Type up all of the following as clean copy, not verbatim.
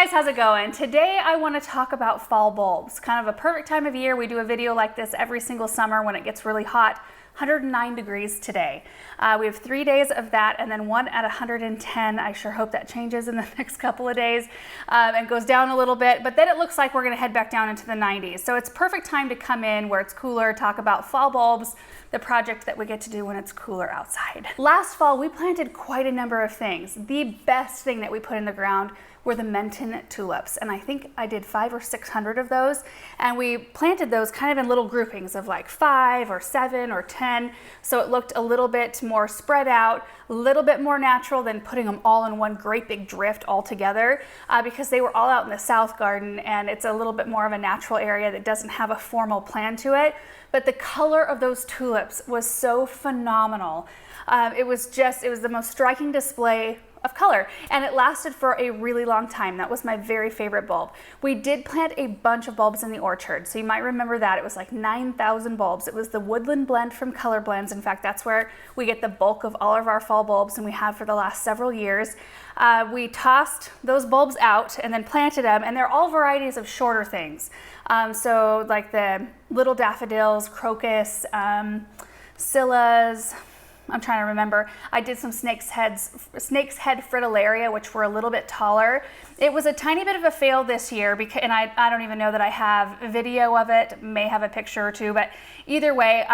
guys, how's it going? Today I want to talk about fall bulbs. Kind of a perfect time of year. We do a video like this every single summer when it gets really hot. 109 degrees today. We have 3 days of that and then one at 110. I sure hope that changes in the next couple of days and goes down a little bit, but then it looks like we're gonna head back down into the 90s. So it's perfect time to come in where it's cooler, talk about fall bulbs, the project that we get to do when it's cooler outside. Last fall, we planted quite a number of things. The best thing that we put in the ground were the Menton tulips. And I think I did 500 or 600 of those. And we planted those kind of in little groupings of like 5 or 7 or 10. So it looked a little bit more spread out, a little bit more natural than putting them all in one great big drift all together because they were all out in the south garden and it's a little bit more of a natural area that doesn't have a formal plan to it. But the color of those tulips was so phenomenal. It was the most striking display of color, and it lasted for a really long time. That was my very favorite bulb. We did plant a bunch of bulbs in the orchard, so you might remember that. It was like 9,000 bulbs. It was the woodland blend from Color Blends. In fact, that's where we get the bulk of all of our fall bulbs, and we have for the last several years. We tossed those bulbs out and then planted them, and they're all varieties of shorter things. So like the little daffodils, crocus, scillas, I'm trying to remember. I did some snake's head fritillaria, which were a little bit taller. It was a tiny bit of a fail this year, because, and I don't even know that I have a video of it, may have a picture or two, but either way,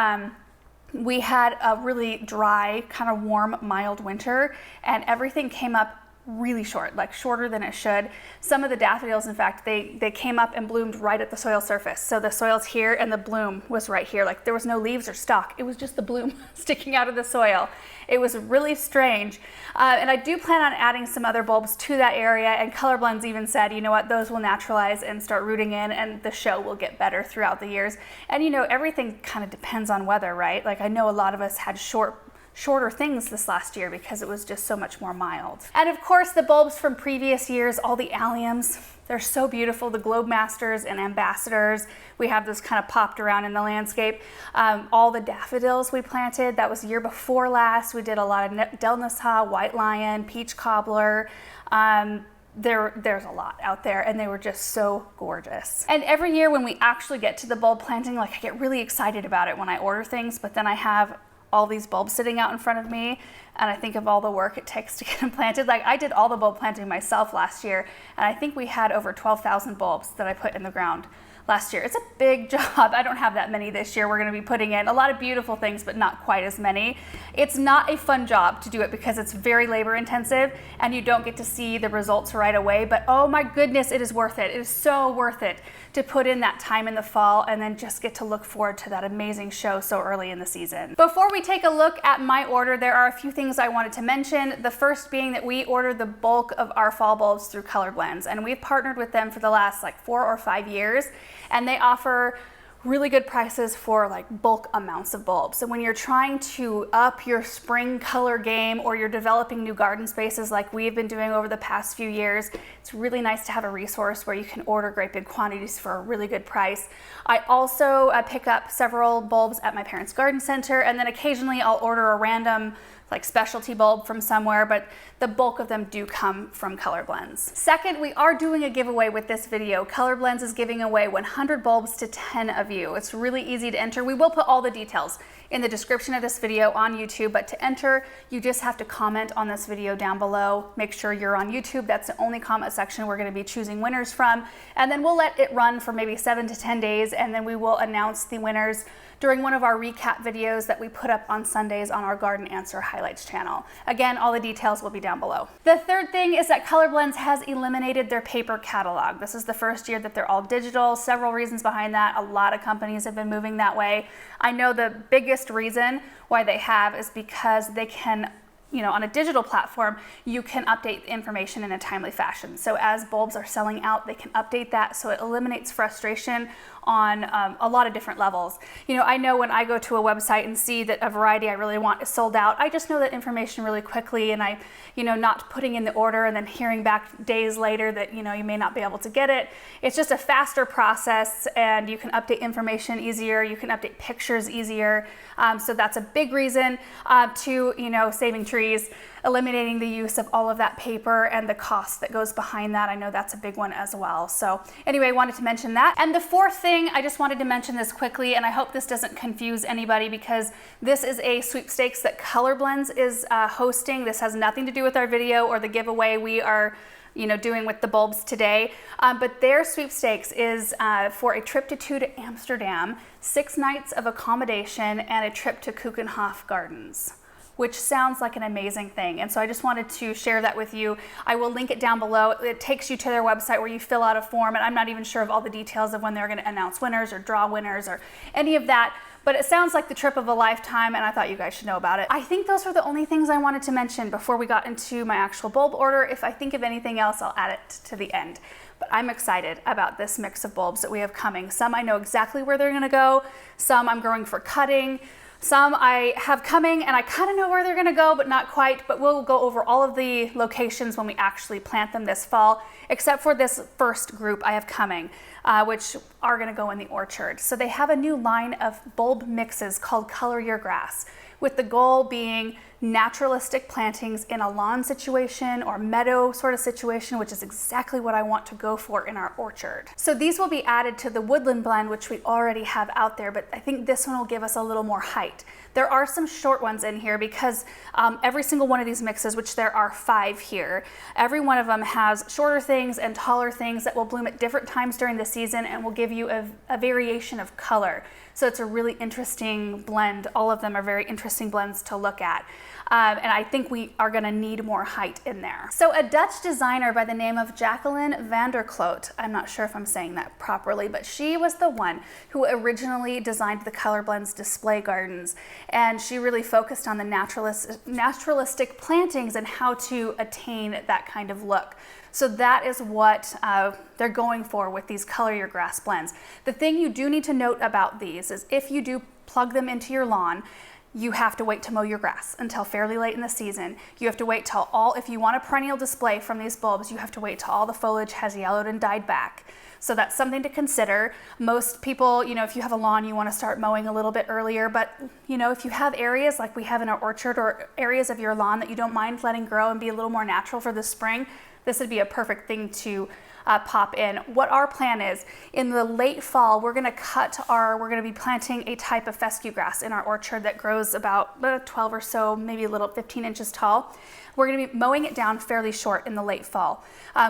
we had a really dry, kind of warm, mild winter, and everything came up really short, like shorter than it should. Some of the daffodils, in fact, they came up and bloomed right at the soil surface. So the soil's here and the bloom was right here. Like there was no leaves or stalk. It was just the bloom sticking out of the soil. It was really strange. And I do plan on adding some other bulbs to that area, and Color Blends even said, you know what, those will naturalize and start rooting in and the show will get better throughout the years. And you know, everything kind of depends on weather, right? Like I know a lot of us had shorter things this last year because it was just so much more mild. And of course the bulbs from previous years, all the alliums, they're so beautiful. The Globe Masters and Ambassadors, we have those kind of popped around in the landscape. All the daffodils we planted, that was the year before last. We did a lot of Del Nassau, White Lion, Peach Cobbler. There's a lot out there, and they were just so gorgeous. And every year when we actually get to the bulb planting, like I get really excited about it when I order things, but then I have all these bulbs sitting out in front of me, and I think of all the work it takes to get them planted. Like I did all the bulb planting myself last year, and I think we had over 12,000 bulbs that I put in the ground last year. It's a big job. I don't have that many this year. We're going to be putting in a lot of beautiful things, but not quite as many. It's not a fun job to do it because it's very labor intensive and you don't get to see the results right away, but oh my goodness, it is worth it. It is so worth it to put in that time in the fall and then just get to look forward to that amazing show so early in the season. Before we take a look at my order, there are a few things I wanted to mention. The first being that we order the bulk of our fall bulbs through Color Blends, and we've partnered with them for the last like 4 or 5 years, and they offer really good prices for like bulk amounts of bulbs. So when you're trying to up your spring color game or you're developing new garden spaces like we've been doing over the past few years, it's really nice to have a resource where you can order great big quantities for a really good price. I also pick up several bulbs at my parents' garden center, and then occasionally I'll order a random like specialty bulb from somewhere, but the bulk of them do come from Color Blends. Second, we are doing a giveaway with this video. Color Blends is giving away 100 bulbs to 10 of you. It's really easy to enter. We will put all the details in the description of this video on YouTube, but to enter, you just have to comment on this video down below. Make sure you're on YouTube. That's the only comment section we're gonna be choosing winners from. And then we'll let it run for maybe 7 to 10 days, and then we will announce the winners during one of our recap videos that we put up on Sundays on our Garden Answer Highlights channel. Again, all the details will be down below. The third thing is that Color Blends has eliminated their paper catalog. This is the first year that they're all digital. Several reasons behind that. A lot of companies have been moving that way. I know the biggest reason why they have is because they can, you know, on a digital platform, you can update information in a timely fashion. So as bulbs are selling out, they can update that, so it eliminates frustration on a lot of different levels. You know, I know when I go to a website and see that a variety I really want is sold out, I just know that information really quickly, and I, you know, not putting in the order and then hearing back days later that, you know, you may not be able to get it. It's just a faster process, and you can update information easier, you can update pictures easier. So that's a big reason to, you know, saving trees trees, eliminating the use of all of that paper and the cost that goes behind that. I know that's a big one as well. So anyway, I wanted to mention that. And the fourth thing, I just wanted to mention this quickly, and I hope this doesn't confuse anybody, because this is a sweepstakes that Color Blends is hosting. This has nothing to do with our video or the giveaway we are doing with the bulbs today. But their sweepstakes is for a trip to Amsterdam, 6 nights of accommodation, and a trip to Keukenhof Gardens, which sounds like an amazing thing. And so I just wanted to share that with you. I will link it down below. It takes you to their website where you fill out a form, and I'm not even sure of all the details of when they're gonna announce winners or draw winners or any of that. But it sounds like the trip of a lifetime, and I thought you guys should know about it. I think those were the only things I wanted to mention before we got into my actual bulb order. If I think of anything else, I'll add it to the end. But I'm excited about this mix of bulbs that we have coming. Some I know exactly where they're gonna go. Some I'm growing for cutting. Some I have coming and I kind of know where they're gonna go, but not quite. But we'll go over all of the locations when we actually plant them this fall, except for this first group I have coming, which are gonna go in the orchard. So they have a new line of bulb mixes called Color Your Grass, with the goal being naturalistic plantings in a lawn situation or meadow sort of situation, which is exactly what I want to go for in our orchard. So these will be added to the woodland blend, which we already have out there, but I think this one will give us a little more height. There are some short ones in here because every single one of these mixes, which there are 5 here, every one of them has shorter things and taller things that will bloom at different times during the season and will give you a variation of color. So it's a really interesting blend. All of them are very interesting blends to look at. And I think we are gonna need more height in there. So a Dutch designer by the name of Jacqueline van der Kloot, I'm not sure if I'm saying that properly, but she was the one who originally designed the Color Blends display gardens. And she really focused on the naturalistic plantings and how to attain that kind of look. So that is what they're going for with these Color Your Grass blends. The thing you do need to note about these is if you do plug them into your lawn, you have to wait to mow your grass until fairly late in the season. You have to wait till if you want a perennial display from these bulbs, you have to wait till all the foliage has yellowed and died back. So that's something to consider. Most people, if you have a lawn, you want to start mowing a little bit earlier, but if you have areas like we have in our orchard or areas of your lawn that you don't mind letting grow and be a little more natural for the spring, this would be a perfect thing to pop in. What our plan is, in the late fall, we're gonna be planting a type of fescue grass in our orchard that grows about 12 or so, maybe a little 15 inches tall. We're gonna be mowing it down fairly short in the late fall,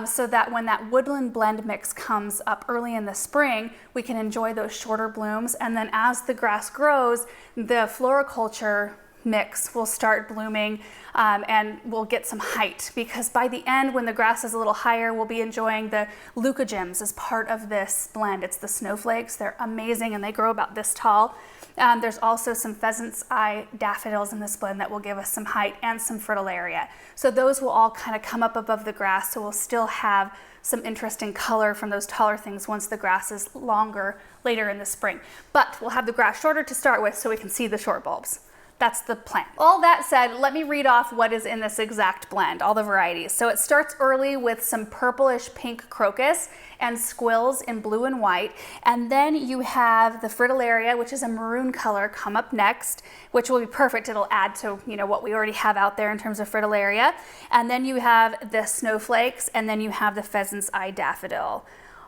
so that when that woodland blend mix comes up early in the spring, we can enjoy those shorter blooms. And then as the grass grows, the floriculture mix will start blooming and we'll get some height, because by the end, when the grass is a little higher, we'll be enjoying the leucogyms as part of this blend. It's the snowflakes. They're amazing and they grow about this tall. There's also some pheasant's eye daffodils in this blend that will give us some height and some fritillaria. So those will all kind of come up above the grass, so we'll still have some interesting color from those taller things once the grass is longer later in the spring. But we'll have the grass shorter to start with so we can see the short bulbs. That's the plan. All that said, let me read off what is in this exact blend, all the varieties. So it starts early with some purplish pink crocus and squills in blue and white. And then you have the fritillaria, which is a maroon color, come up next, which will be perfect. It'll add to what we already have out there in terms of fritillaria. And then you have the snowflakes, and then you have the pheasant's eye daffodil.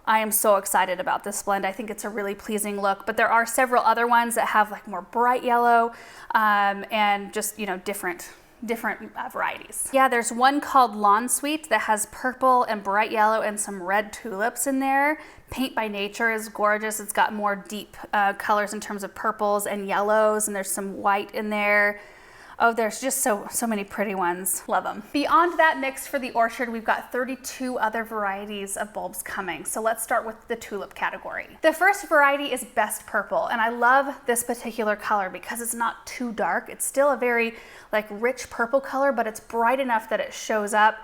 I am so excited about this blend. I think it's a really pleasing look, but there are several other ones that have like more bright yellow and just, different varieties. Yeah, there's one called Lawn Sweet that has purple and bright yellow and some red tulips in there. Paint by Nature is gorgeous. It's got more deep colors in terms of purples and yellows, and there's some white in there. Oh, there's just so many pretty ones. Love them. Beyond that mix for the orchard, we've got 32 other varieties of bulbs coming. So let's start with the tulip category. The first variety is Best Purple, and I love this particular color because it's not too dark. It's still a very rich purple color, but it's bright enough that it shows up.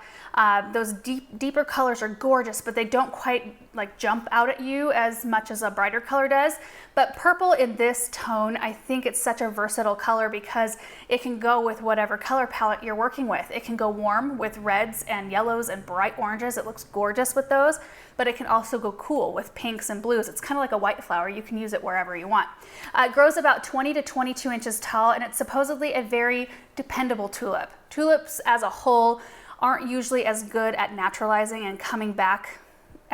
Those deeper colors are gorgeous, but they don't quite like jump out at you as much as a brighter color does. But purple in this tone, I think it's such a versatile color because it can go with whatever color palette you're working with. It can go warm with reds and yellows and bright oranges. It looks gorgeous with those, but it can also go cool with pinks and blues. It's kind of like a white flower. You can use it wherever you want. It grows about 20 to 22 inches tall, and it's supposedly a very dependable tulip. Tulips as a whole aren't usually as good at naturalizing and coming back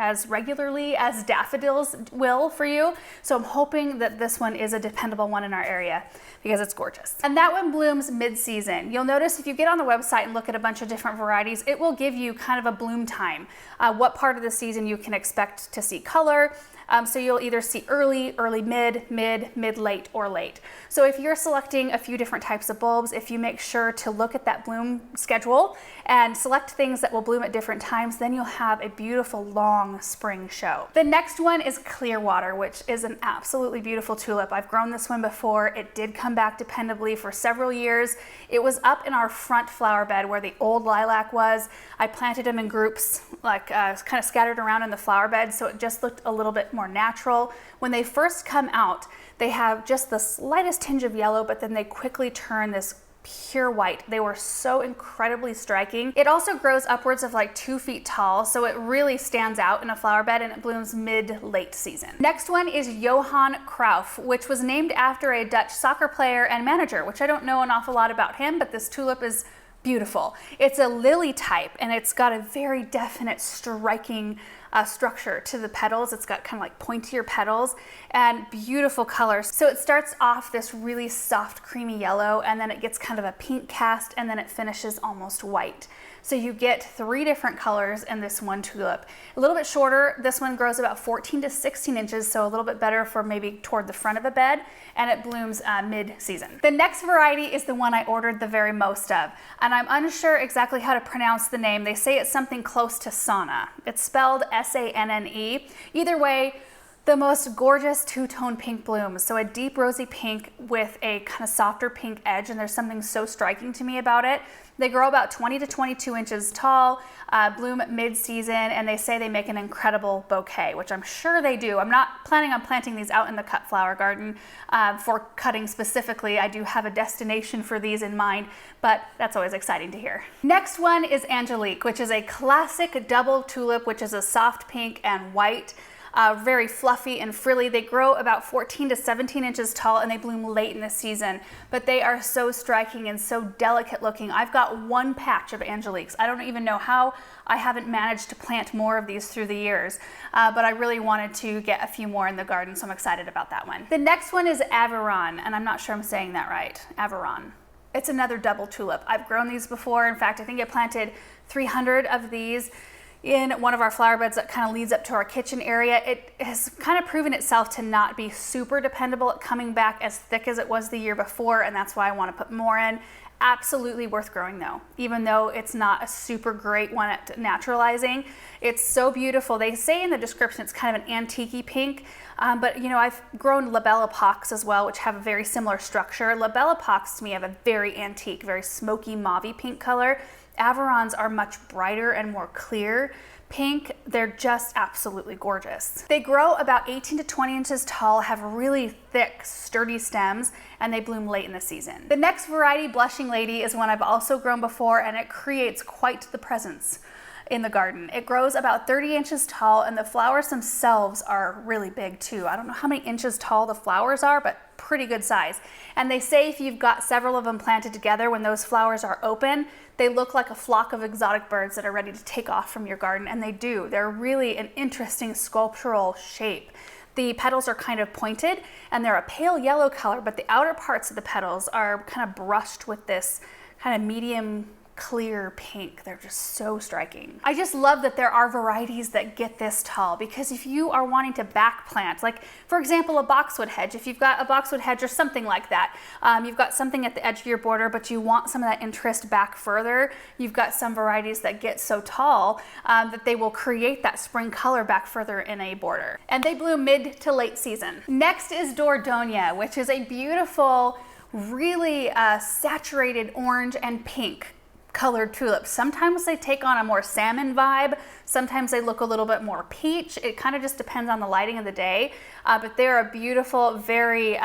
as regularly as daffodils will for you. So I'm hoping that this one is a dependable one in our area because it's gorgeous. And that one blooms mid-season. You'll notice if you get on the website and look at a bunch of different varieties, it will give you kind of a bloom time, what part of the season you can expect to see color. So you'll either see early, mid-late, or late. So if you're selecting a few different types of bulbs, if you make sure to look at that bloom schedule and select things that will bloom at different times, then you'll have a beautiful long spring show. The next one is Clearwater, which is an absolutely beautiful tulip. I've grown this one before. It did come back dependably for several years. It was up in our front flower bed where the old lilac was. I planted them in groups, like kind of scattered around in the flower bed, so it just looked a little bit more natural. When they first come out, they have just the slightest tinge of yellow, but then they quickly turn this pure white. They were so incredibly striking. It also grows upwards of like 2 feet tall, so it really stands out in a flower bed, and it blooms mid-late season. Next one is Johan Cruijff, which was named after a Dutch soccer player and manager, which I don't know an awful lot about him, but this tulip is beautiful. It's a lily type, and it's got a very definite striking structure to the petals. It's got kind of like pointier petals and beautiful colors. So it starts off this really soft creamy yellow, and then it gets kind of a pink cast, and then it finishes almost white. So you get 3 different colors in this one tulip. A little bit shorter, this one grows about 14 to 16 inches, so a little bit better for maybe toward the front of a bed, and it blooms mid-season. The next variety is the one I ordered the very most of, and I'm unsure exactly how to pronounce the name. They say it's something close to Sanne. It's spelled S-A-N-N-E. Either way, the most gorgeous two-tone pink blooms. So a deep rosy pink with a kind of softer pink edge, and there's something so striking to me about it. They grow about 20 to 22 inches tall, bloom mid-season, and they say they make an incredible bouquet, which I'm sure they do. I'm not planning on planting these out in the cut flower garden for cutting specifically. I do have a destination for these in mind, but that's always exciting to hear. Next one is Angelique, which is a classic double tulip, which is a soft pink and white. Very fluffy and frilly. They grow about 14 to 17 inches tall, and they bloom late in the season, but they are so striking and so delicate looking. I've got 1 patch of Angeliques. I don't even know how I haven't managed to plant more of these through the years, but I really wanted to get a few more in the garden, so I'm excited about that one. The next one is Aviron, and I'm not sure I'm saying that right. Aviron. It's another double tulip. I've grown these before. In fact, I think I planted 300 of these in one of our flower beds that kind of leads up to our kitchen area. It has kind of proven itself to not be super dependable at coming back as thick as it was the year before, and that's why I want to put more in. Absolutely worth growing though, even though it's not a super great one at naturalizing. It's so beautiful. They say in the description it's kind of an antique-y pink, but you know, I've grown labella pox as well, which have a very similar structure. Labella pox to me have a very antique, very smoky mauve pink color. Avirons are much brighter and more clear pink. They're just absolutely gorgeous. They grow about 18 to 20 inches tall, have really thick, sturdy stems, and they bloom late in the season. The next variety, Blushing Lady, is one I've also grown before, and it creates quite the presence in the garden. It grows about 30 inches tall, and the flowers themselves are really big too. I don't know how many inches tall the flowers are, but pretty good size. And they say if you've got several of them planted together, when those flowers are open, they look like a flock of exotic birds that are ready to take off from your garden, and they do. They're really an interesting sculptural shape. The petals are kind of pointed, and they're a pale yellow color, but the outer parts of the petals are kind of brushed with this kind of medium clear pink. They're just so striking. I just love that there are varieties that get this tall, because if you are wanting to back plant, like for example a boxwood hedge, if you've got a boxwood hedge or something like that, you've got something at the edge of your border but you want some of that interest back further, you've got some varieties that get so tall that they will create that spring color back further in a border, and they bloom mid to late season. Next is Dordogne, which is a beautiful, really saturated orange and pink colored tulips. Sometimes they take on a more salmon vibe. Sometimes they look a little bit more peach. It kind of just depends on the lighting of the day. But they're a beautiful, very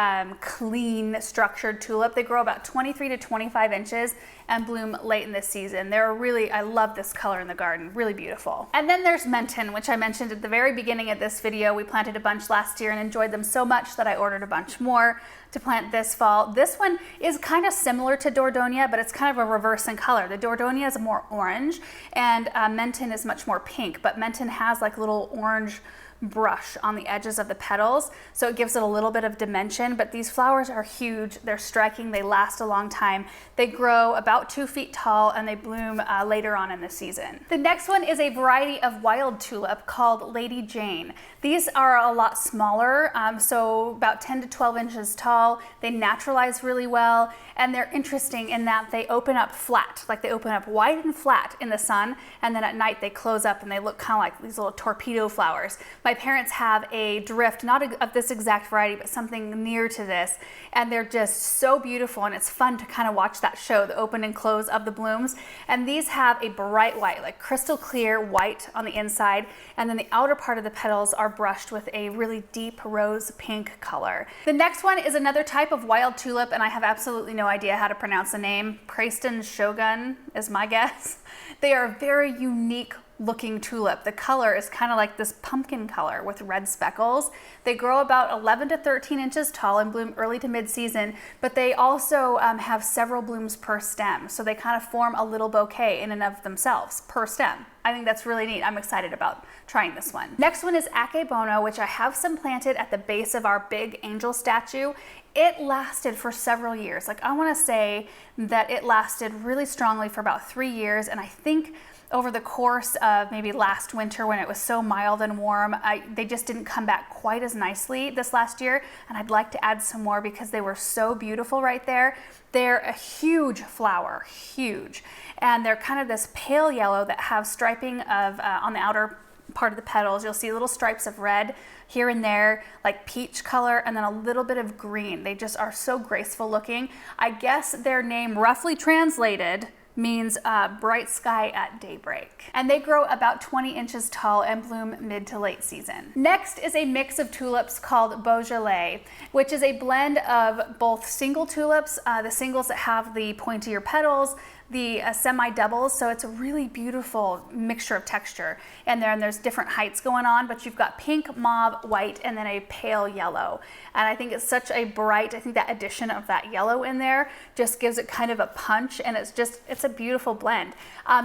clean, structured tulip. They grow about 23 to 25 inches and bloom late in the season. They're really, I love this color in the garden, really beautiful. And then there's Menton, which I mentioned at the very beginning of this video. We planted a bunch last year and enjoyed them so much that I ordered a bunch more to plant this fall. This one is kind of similar to Dordonia, but it's kind of a reverse in color. The Dordonia is more orange and Menton is much more pink, but Menton has like little orange brush on the edges of the petals, so it gives it a little bit of dimension. But these flowers are huge, they're striking, they last a long time. They grow about 2 feet tall and they bloom later on in the season. The next one is a variety of wild tulip called Lady Jane. These are a lot smaller, so about 10 to 12 inches tall. They naturalize really well, and they're interesting in that they open up flat, like they open up wide and flat in the sun, and then at night they close up and they look kind of like these little torpedo flowers. My parents have a drift, not of this exact variety, but something near to this, and they're just so beautiful, and it's fun to kind of watch that show, the open and close of the blooms. And these have a bright white, like crystal clear white on the inside, and then the outer part of the petals are brushed with a really deep rose pink color. The next one is another type of wild tulip, and I have absolutely no idea how to pronounce the name. Preston Shogun is my guess. They are very unique looking tulip. The color is kind of like this pumpkin color with red speckles. They grow about 11 to 13 inches tall and bloom early to mid-season, but they also have several blooms per stem, so they kind of form a little bouquet in and of themselves per stem. I think that's really neat. I'm excited about trying this one. Next one is Akebono, which I have some planted at the base of our big angel statue. It lasted for several years. Like, I want to say that it lasted really strongly for about 3 years, and I think over the course of maybe last winter when it was so mild and warm, they just didn't come back quite as nicely this last year, and I'd like to add some more because they were so beautiful right there. They're a huge flower, huge, and they're kind of this pale yellow that have striping of on the outer part of the petals. You'll see little stripes of red here and there, like peach color, and then a little bit of green. They just are so graceful looking. I guess their name, roughly translated, means bright sky at daybreak. And they grow about 20 inches tall and bloom mid to late season. Next is a mix of tulips called Beaujolais, which is a blend of both single tulips, the singles that have the pointier petals, the semi-doubles, so it's a really beautiful mixture of texture. And there's different heights going on, but you've got pink, mauve, white, and then a pale yellow. And I think it's such a bright, I think that addition of that yellow in there just gives it kind of a punch, and it's a beautiful blend.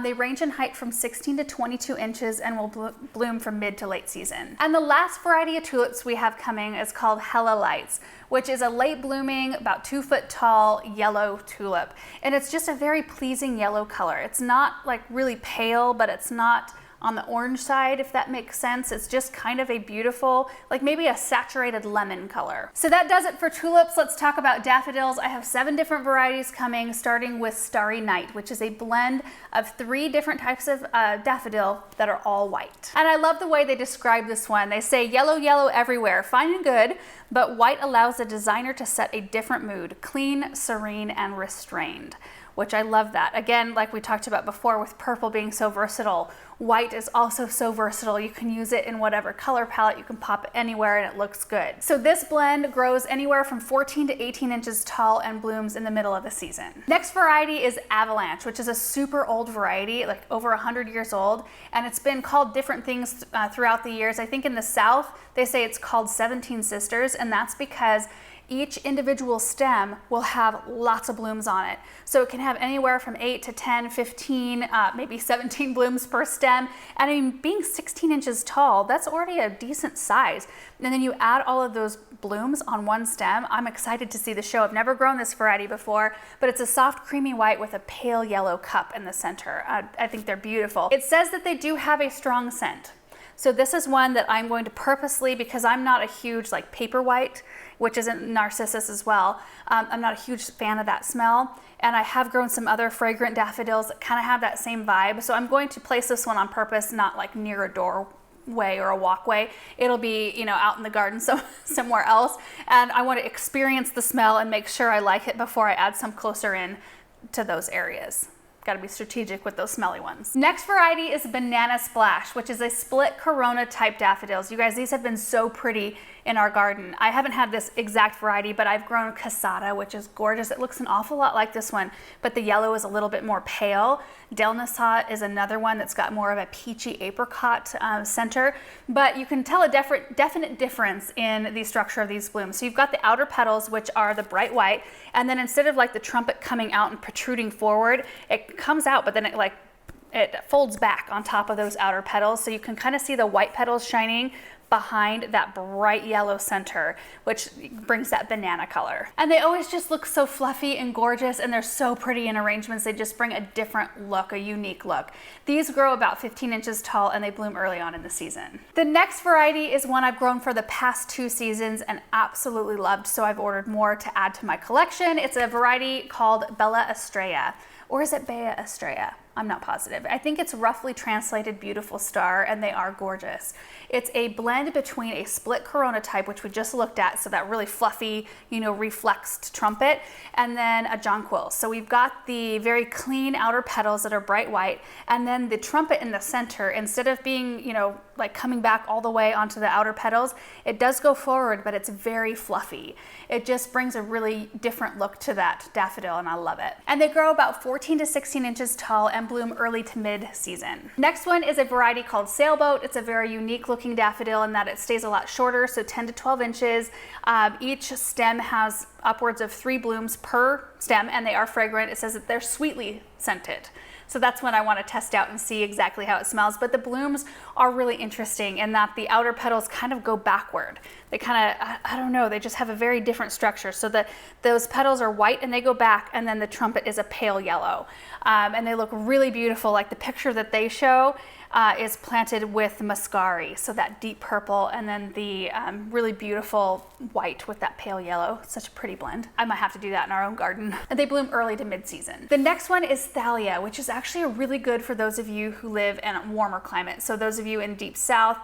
They range in height from 16 to 22 inches and will bloom from mid to late season. And the last variety of tulips we have coming is called Hella Lights, which is a late blooming, about 2 foot tall yellow tulip. And it's just a very pleasing yellow color. It's not like really pale, but it's not on the orange side, if that makes sense. It's just kind of a beautiful, like maybe a saturated lemon color. So that does it for tulips. Let's talk about daffodils. I have 7 different varieties coming, starting with Starry Night, which is a blend of 3 different types of daffodil that are all white. And I love the way they describe this one. They say yellow, yellow everywhere, fine and good, but white allows the designer to set a different mood, clean, serene, and restrained, which I love that. Again, like we talked about before with purple being so versatile, white is also so versatile. You can use it in whatever color palette, you can pop it anywhere and it looks good. So this blend grows anywhere from 14 to 18 inches tall and blooms in the middle of the season. Next variety is Avalanche, which is a super old variety, like over 100 years old, and it's been called different things throughout the years. I think in the South, they say it's called 17 Sisters, and that's because each individual stem will have lots of blooms on it. So it can have anywhere from 8 to 10, 15, maybe 17 blooms per stem. And I mean, being 16 inches tall, that's already a decent size. And then you add all of those blooms on one stem. I'm excited to see the show. I've never grown this variety before, but it's a soft creamy white with a pale yellow cup in the center. I think they're beautiful. It says that they do have a strong scent. So this is one that I'm going to purposely, because I'm not a huge like paper white, which is in Narcissus as well. I'm not a huge fan of that smell. And I have grown some other fragrant daffodils that kind of have that same vibe. So I'm going to place this one on purpose, not like near a doorway or a walkway. It'll be, you know, out in the garden somewhere else. And I want to experience the smell and make sure I like it before I add some closer in to those areas. got to be strategic with those smelly ones. Next variety is Banana Splash, which is a split corona type daffodils. You guys, these have been so pretty in our garden. I haven't had this exact variety, but I've grown Casada, which is gorgeous. It looks an awful lot like this one, but the yellow is a little bit more pale. Del Nassat is another one that's got more of a peachy apricot center, but you can tell a definite difference in the structure of these blooms. So you've got the outer petals, which are the bright white, and then instead of like the trumpet coming out and protruding forward, it comes out, but then it folds back on top of those outer petals. So you can kind of see the white petals shining behind that bright yellow center, which brings that banana color. And they always just look so fluffy and gorgeous, and they're so pretty in arrangements. They just bring a different look, a unique look. These grow about 15 inches tall, and they bloom early on in the season. The next variety is one I've grown for the past 2 seasons and absolutely loved, so I've ordered more to add to my collection. It's a variety called Bella Estrella, or is it Bea Estrella? I'm not positive. I think it's roughly translated beautiful star, and they are gorgeous. It's a blend between a split corona type, which we just looked at, so that really fluffy, reflexed trumpet, and then a jonquil. So we've got the very clean outer petals that are bright white, and then the trumpet in the center, instead of being, like coming back all the way onto the outer petals, it does go forward, but it's very fluffy. It just brings a really different look to that daffodil, and I love it. And they grow about 14 to 16 inches tall and bloom early to mid-season. Next one is a variety called Sailboat. It's a very unique looking daffodil in that it stays a lot shorter, so 10 to 12 inches. Each stem has upwards of 3 blooms per stem, and they are fragrant. It says that they're sweetly scented. So that's when I want to test out and see exactly how it smells. But the blooms are really interesting in that the outer petals kind of go backward. They kind of, I don't know, they just have a very different structure. So that those petals are white and they go back, and then the trumpet is a pale yellow. And they look really beautiful. Like the picture that they show is planted with muscari, so that deep purple, and then the really beautiful white with that pale yellow. Such a pretty blend. I might have to do that in our own garden. And they bloom early to mid-season. The next one is Thalia, which is actually really good for those of you who live in a warmer climate. So those of you in deep south,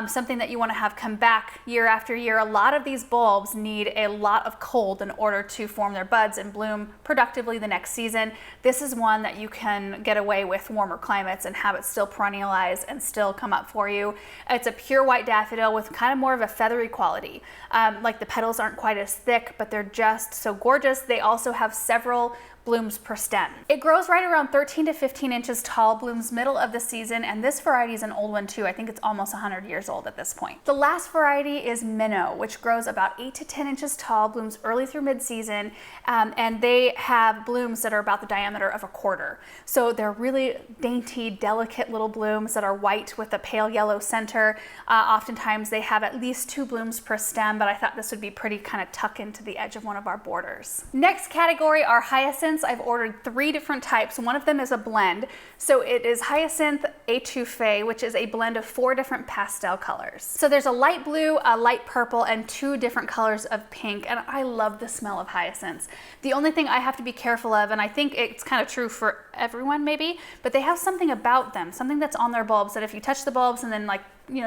something that you want to have come back year after year. A lot of these bulbs need a lot of cold in order to form their buds and bloom productively the next season. This is one that you can get away with warmer climates and have it still perennialize and still come up for you. It's a pure white daffodil with kind of more of a feathery quality. Like the petals aren't quite as thick, but they're just so gorgeous. They also have several blooms per stem. It grows right around 13 to 15 inches tall, blooms middle of the season, and this variety is an old one too. I think it's almost 100 years old at this point. The last variety is Minnow, which grows about 8 to 10 inches tall, blooms early through mid-season, and they have blooms that are about the diameter of a quarter. So they're really dainty, delicate little blooms that are white with a pale yellow center. Oftentimes they have at least 2 blooms per stem, but I thought this would be pretty kind of tuck into the edge of one of our borders. Next category are hyacinths. I've ordered 3 different types. One of them is a blend. So it is Hyacinth Étouffée, which is a blend of 4 different pastel colors. So there's a light blue, a light purple, and 2 different colors of pink. And I love the smell of hyacinths. The only thing I have to be careful of, and I think it's kind of true for everyone maybe, but they have something about them, something that's on their bulbs that if you touch the bulbs and then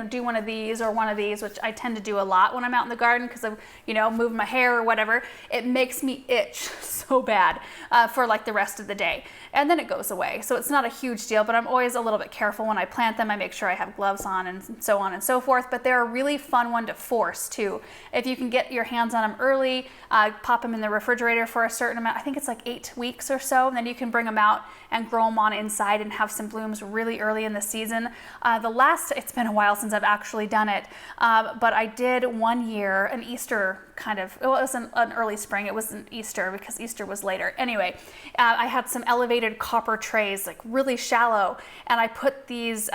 do one of these or one of these, which I tend to do a lot when I'm out in the garden because of, move my hair or whatever, it makes me itch so bad for like the rest of the day. And then it goes away. So it's not a huge deal, but I'm always a little bit careful when I plant them. I make sure I have gloves on and so on and so forth, but they're a really fun one to force too. If you can get your hands on them early, pop them in the refrigerator for a certain amount, I think it's like 8 weeks or so, and then you can bring them out and grow them on inside and have some blooms really early in the season. It's been a while since I've actually done it, but I did one year an Easter it was an early spring. It wasn't Easter because Easter was later. Anyway, I had some elevated copper trays, like really shallow, and I put these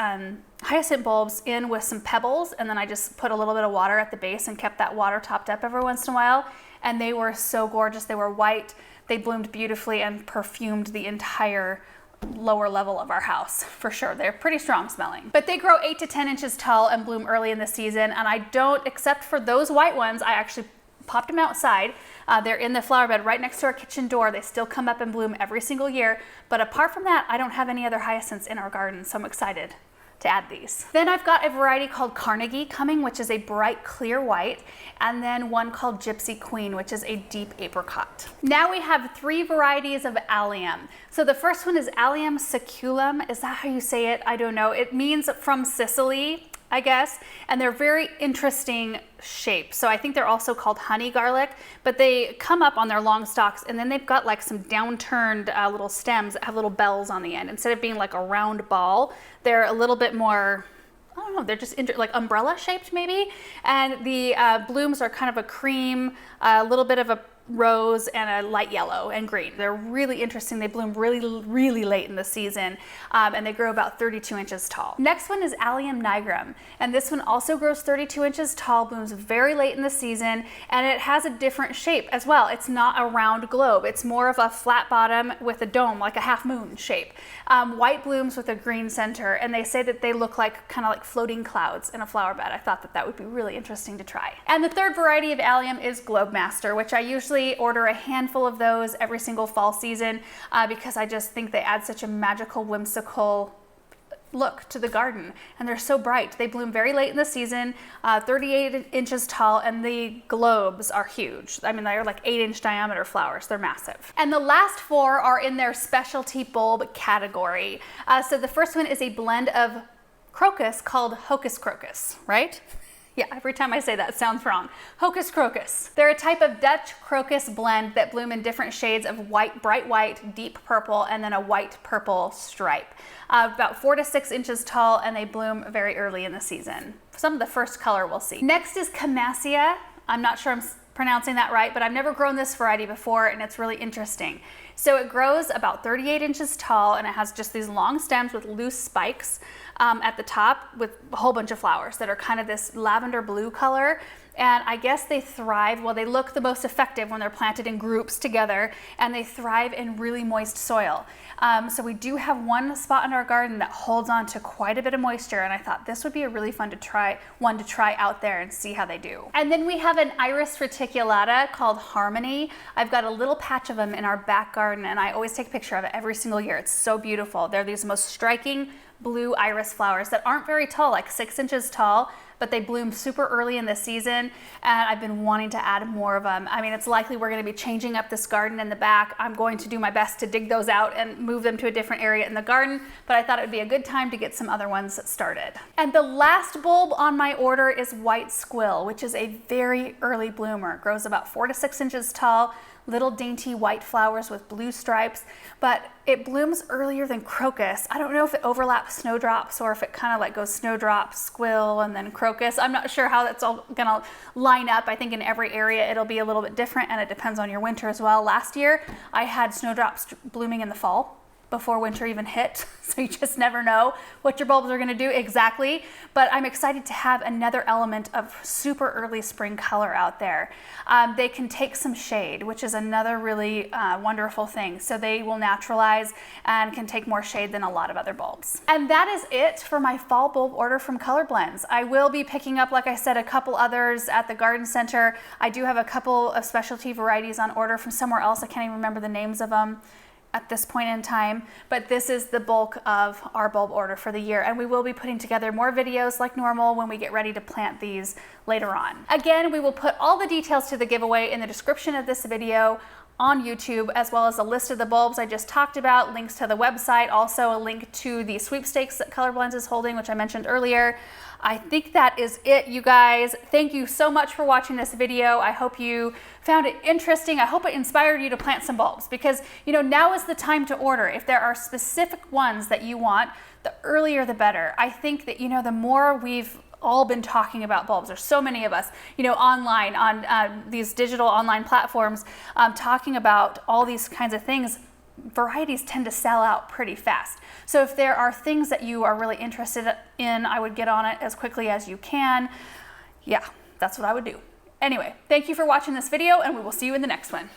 hyacinth bulbs in with some pebbles, and then I just put a little bit of water at the base and kept that water topped up every once in a while, and they were so gorgeous. They were white, they bloomed beautifully and perfumed the entire lower level of our house for sure. They're pretty strong smelling, but they grow 8 to 10 inches tall and bloom early in the season. And I don't, except for those white ones, I actually popped them outside. They're in the flower bed right next to our kitchen door. They still come up and bloom every single year. But apart from that, I don't have any other hyacinths in our garden. So I'm excited to to add these. Then I've got a variety called Carnegie coming, which is a bright clear white, and then one called Gypsy Queen, which is a deep apricot. Now we have 3 varieties of Allium. So the first one is Allium saculum. Is that how you say it? I don't know. It means from Sicily, I guess, and they're very interesting shapes. So I think they're also called honey garlic, but they come up on their long stalks, and then they've got like some downturned little stems that have little bells on the end. Instead of being like a round ball, they're a little bit more, I don't know, they're just like umbrella shaped maybe. And the blooms are kind of a cream, a little bit of a rose, and a light yellow and green. They're really interesting. They bloom really late in the season, and they grow about 32 inches tall. Next one is Allium nigrum, and this one also grows 32 inches tall, blooms very late in the season, and it has a different shape as well. It's not a round globe. It's more of a flat bottom with a dome, like a half moon shape. White blooms with a green center, and they say that they look like kind of like floating clouds in a flower bed. I thought that that would be really interesting to try. And the third variety of Allium is Globemaster, which I usually order a handful of those every single fall season because I just think they add such a magical, whimsical look to the garden, and they're so bright. They bloom very late in the season, 38 inches tall, and the globes are huge. I mean, they're like 8-inch diameter flowers. They're massive. And the last 4 are in their specialty bulb category. So the first one is a blend of crocus called Hocus Crocus, right? Yeah, every time I say that, it sounds wrong. Hocus Crocus. They're a type of Dutch crocus blend that bloom in different shades of white, bright white, deep purple, and then a white purple stripe. About 4 to 6 inches tall, and they bloom very early in the season. Some of the first color we'll see. Next is Camassia. I'm not sure I'm pronouncing that right, but I've never grown this variety before, and it's really interesting. So it grows about 38 inches tall, and it has just these long stems with loose spikes at the top with a whole bunch of flowers that are kind of this lavender blue color. And I guess they thrive, well, they look the most effective when they're planted in groups together, and they thrive in really moist soil. So we do have one spot in our garden that holds on to quite a bit of moisture, and I thought this would be a really fun to try out there and see how they do. And then we have an Iris reticulata called Harmony. I've got a little patch of them in our back garden, and I always take a picture of it every single year. It's so beautiful. They're these most striking blue iris flowers that aren't very tall, like 6 inches tall, but they bloom super early in the season, and I've been wanting to add more of them. I mean, it's likely we're going to be changing up this garden in the back. I'm going to do my best to dig those out and move them to a different area in the garden, but I thought it would be a good time to get some other ones started. And the last bulb on my order is White Squill, which is a very early bloomer. It grows about 4 to 6 inches tall, little dainty white flowers with blue stripes, but it blooms earlier than crocus. I don't know if it overlaps snowdrops or if it kind of like goes snowdrop, squill, and then crocus. I'm not sure how that's all gonna line up. I think in every area it'll be a little bit different, and it depends on your winter as well. Last year I had snowdrops blooming in the fall before winter even hit, so you just never know what your bulbs are going to do exactly. But I'm excited to have another element of super early spring color out there. They can take some shade, which is another really wonderful thing. So they will naturalize and can take more shade than a lot of other bulbs. And that is it for my fall bulb order from Color Blends. I will be picking up, like I said, a couple others at the garden center. I do have a couple of specialty varieties on order from somewhere else. I can't even remember the names of them at this point in time, but this is the bulk of our bulb order for the year, and we will be putting together more videos like normal when we get ready to plant these later on. Again, we will put all the details to the giveaway in the description of this video on YouTube, as well as a list of the bulbs I just talked about, links to the website, also a link to the sweepstakes that Color Blends is holding, which I mentioned earlier. I think that is it, you guys. Thank you so much for watching this video. I hope you found it interesting. I hope it inspired you to plant some bulbs, because now is the time to order. If there are specific ones that you want, the earlier the better. I think that the more we've all been talking about bulbs. There's so many of us, online on these digital online platforms talking about all these kinds of things. Varieties tend to sell out pretty fast. So if there are things that you are really interested in, I would get on it as quickly as you can. Yeah, that's what I would do. Anyway, thank you for watching this video, and we will see you in the next one.